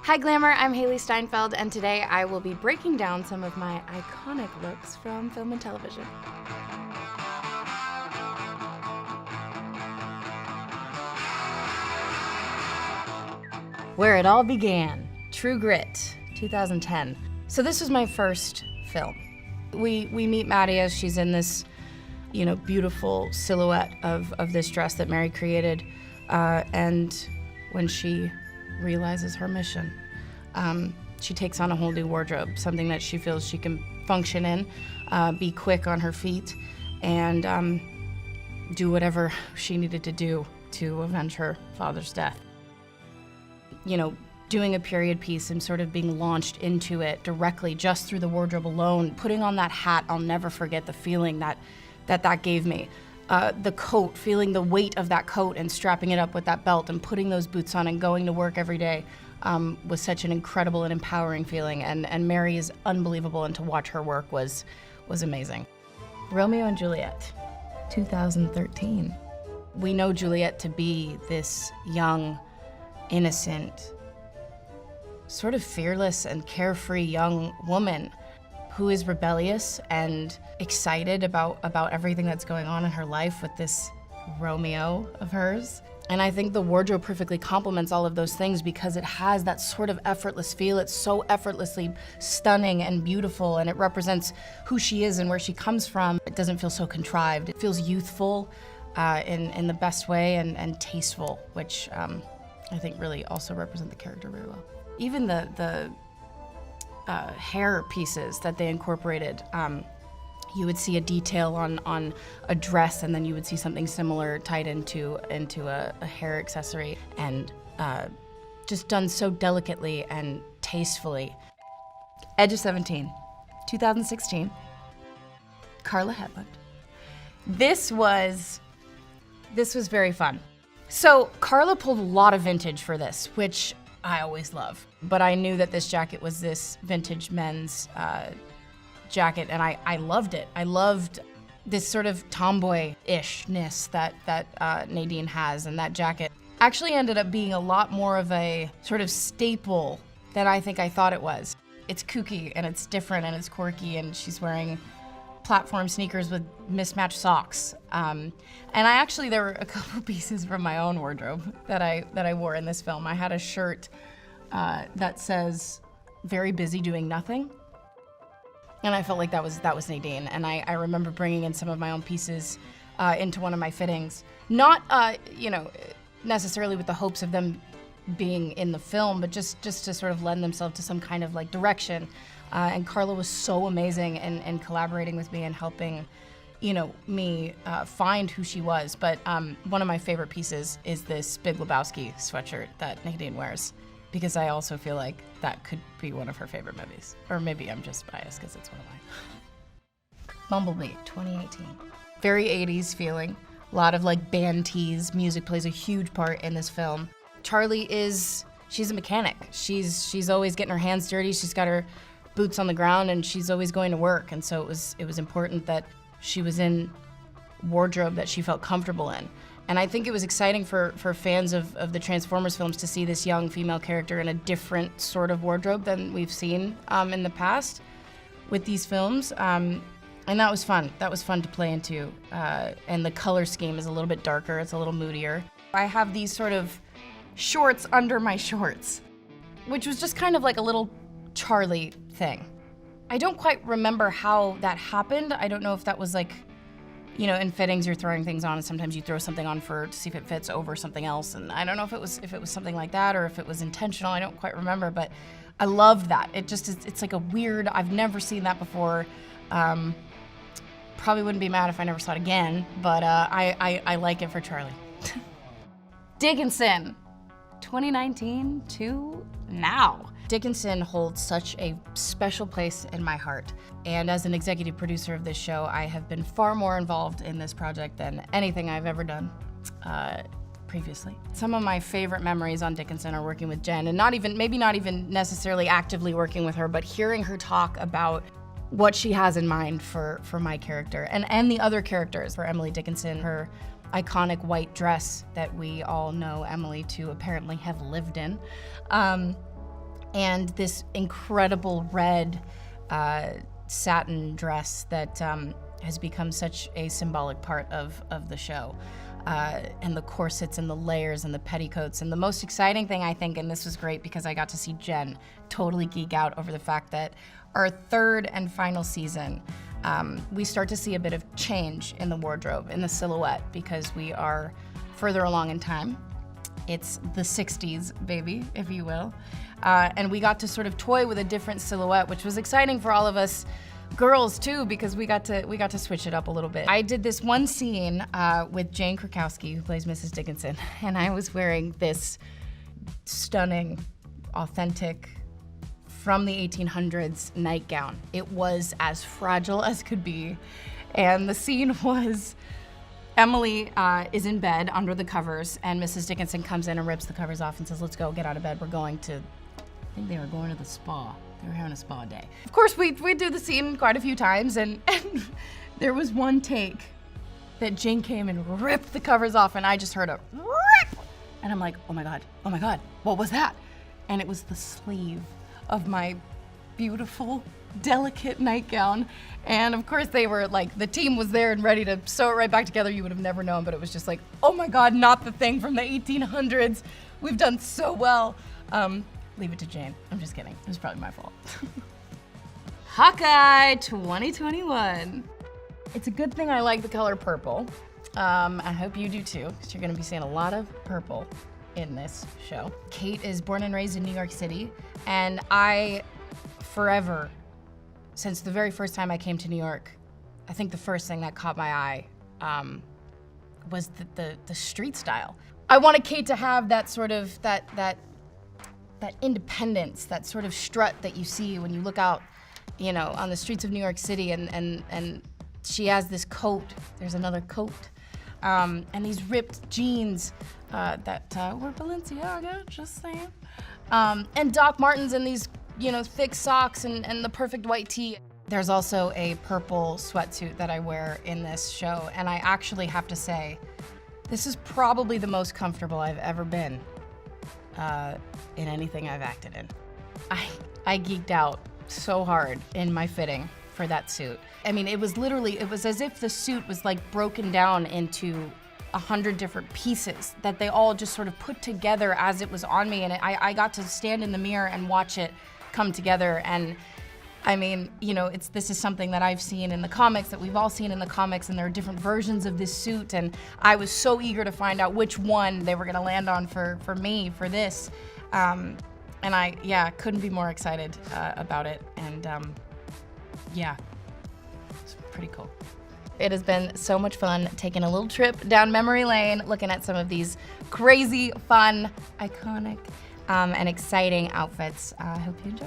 Hi Glamour, I'm Hailee Steinfeld, and today I will be breaking down some of my iconic looks from film and television. Where it all began, True Grit, 2010. So this was my first film. We meet Maddie as she's in this, beautiful silhouette of this dress that Mary created, and when she realizes her mission, she takes on a whole new wardrobe, something that she feels she can function in, be quick on her feet, and do whatever she needed to do to avenge her father's death. Doing a period piece and sort of being launched into it directly just through the wardrobe alone, putting on that hat, I'll never forget the feeling that gave me. The coat, feeling the weight of that coat and strapping it up with that belt and putting those boots on and going to work every day was such an incredible and empowering feeling. And Mary is unbelievable, and to watch her work was amazing. Romeo and Juliet, 2013. We know Juliet to be this young, innocent, sort of fearless and carefree young woman who is rebellious and excited about everything that's going on in her life with this Romeo of hers. And I think the wardrobe perfectly complements all of those things because it has that sort of effortless feel. It's so effortlessly stunning and beautiful, and it represents who she is and where she comes from. It doesn't feel so contrived. It feels youthful in the best way and tasteful, which I think really also represent the character very well. Even the hair pieces that they incorporated, you would see a detail on a dress, and then you would see something similar tied into a hair accessory, and just done so delicately and tastefully. Edge of 17, 2016, Carla Hedlund. This was very fun. So Carla pulled a lot of vintage for this, which I always love. But I knew that this jacket was this vintage men's jacket, and I loved it. I loved this sort of tomboy-ishness that Nadine has, and that jacket actually ended up being a lot more of a sort of staple than I think I thought it was. It's kooky, and it's different, and it's quirky, and she's wearing platform sneakers with mismatched socks. And there were a couple pieces from my own wardrobe that I wore in this film. I had a shirt that says, "Very busy doing nothing." And I felt like that was Nadine. And I remember bringing in some of my own pieces into one of my fittings. Not, necessarily with the hopes of them being in the film, but just to sort of lend themselves to some kind of direction. And Carla was so amazing in collaborating with me and helping, me find who she was. But one of my favorite pieces is this Big Lebowski sweatshirt that Nadine wears, because I also feel like that could be one of her favorite movies. Or maybe I'm just biased because it's one of mine. Bumblebee, 2018. Very 80s feeling. A lot of band tees. Music plays a huge part in this film. Charlie she's a mechanic. She's always getting her hands dirty. She's got her boots on the ground, and she's always going to work. And so it was important that she was in wardrobe that she felt comfortable in. And I think it was exciting for fans of the Transformers films to see this young female character in a different sort of wardrobe than we've seen in the past with these films. And that was fun. That was fun to play into. And the color scheme is a little bit darker. It's a little moodier. I have these sort of shorts under my shorts, which was just kind of like a little Charlie thing. I don't quite remember how that happened. I don't know if that was in fittings you're throwing things on, and sometimes you throw something on to see if it fits over something else. And I don't know if it was something like that or if it was intentional. I don't quite remember, but I loved that. It's like a weird, I've never seen that before. Probably wouldn't be mad if I never saw it again, but I like it for Charlie. Dickinson, 2019 to now. Dickinson holds such a special place in my heart. And as an executive producer of this show, I have been far more involved in this project than anything I've ever done previously. Some of my favorite memories on Dickinson are working with Jen, and maybe not even necessarily actively working with her, but hearing her talk about what she has in mind for my character and the other characters. For Emily Dickinson, her iconic white dress that we all know Emily to apparently have lived in. and this incredible red satin dress that has become such a symbolic part of the show. And the corsets and the layers and the petticoats. And the most exciting thing, I think, and this was great because I got to see Jen totally geek out over the fact that our third and final season, we start to see a bit of change in the wardrobe, in the silhouette, because we are further along in time. It's the 60s, baby, if you will. And we got to sort of toy with a different silhouette, which was exciting for all of us girls too, because we got to switch it up a little bit. I did this one scene with Jane Krakowski, who plays Mrs. Dickinson, and I was wearing this stunning, authentic, from the 1800s nightgown. It was as fragile as could be, and the scene was Emily is in bed under the covers, and Mrs. Dickinson comes in and rips the covers off and says, "Let's go, get out of bed. We're going to," I think they were going to the spa. They were having a spa day. Of course, we do the scene quite a few times, and there was one take that Jane came and ripped the covers off, and I just heard a rip, and I'm like, oh my God, what was that? And it was the sleeve of my beautiful, delicate nightgown. And of course they were like, the team was there and ready to sew it right back together. You would have never known, but it was just like, oh my God, not the thing from the 1800s. We've done so well. Leave it to Jane. I'm just kidding. It was probably my fault. Hawkeye 2021. It's a good thing I like the color purple. I hope you do too, because you're gonna be seeing a lot of purple in this show. Kate is born and raised in New York City, and I forever, since the very first time I came to New York, I think the first thing that caught my eye was the street style. I wanted Kate to have that sort of, that independence, that sort of strut that you see when you look out, you know, on the streets of New York City, and she has this coat, there's another coat, and these ripped jeans that were Balenciaga, just saying. And Doc Martens and these, you know, thick socks and the perfect white tee. There's also a purple sweatsuit that I wear in this show, and I actually have to say, this is probably the most comfortable I've ever been in anything I've acted in. I geeked out so hard in my fitting for that suit. I mean, it was as if the suit was like broken down into 100 different pieces that they all just sort of put together as it was on me, and I got to stand in the mirror and watch it come together. And I mean, you know, this is something that I've seen in the comics, that we've all seen in the comics, and there are different versions of this suit, and I was so eager to find out which one they were gonna land on for me, for this. And I couldn't be more excited about it, and yeah, it's pretty cool. It has been so much fun taking a little trip down memory lane, looking at some of these crazy, fun, iconic, and exciting outfits. I hope you enjoy.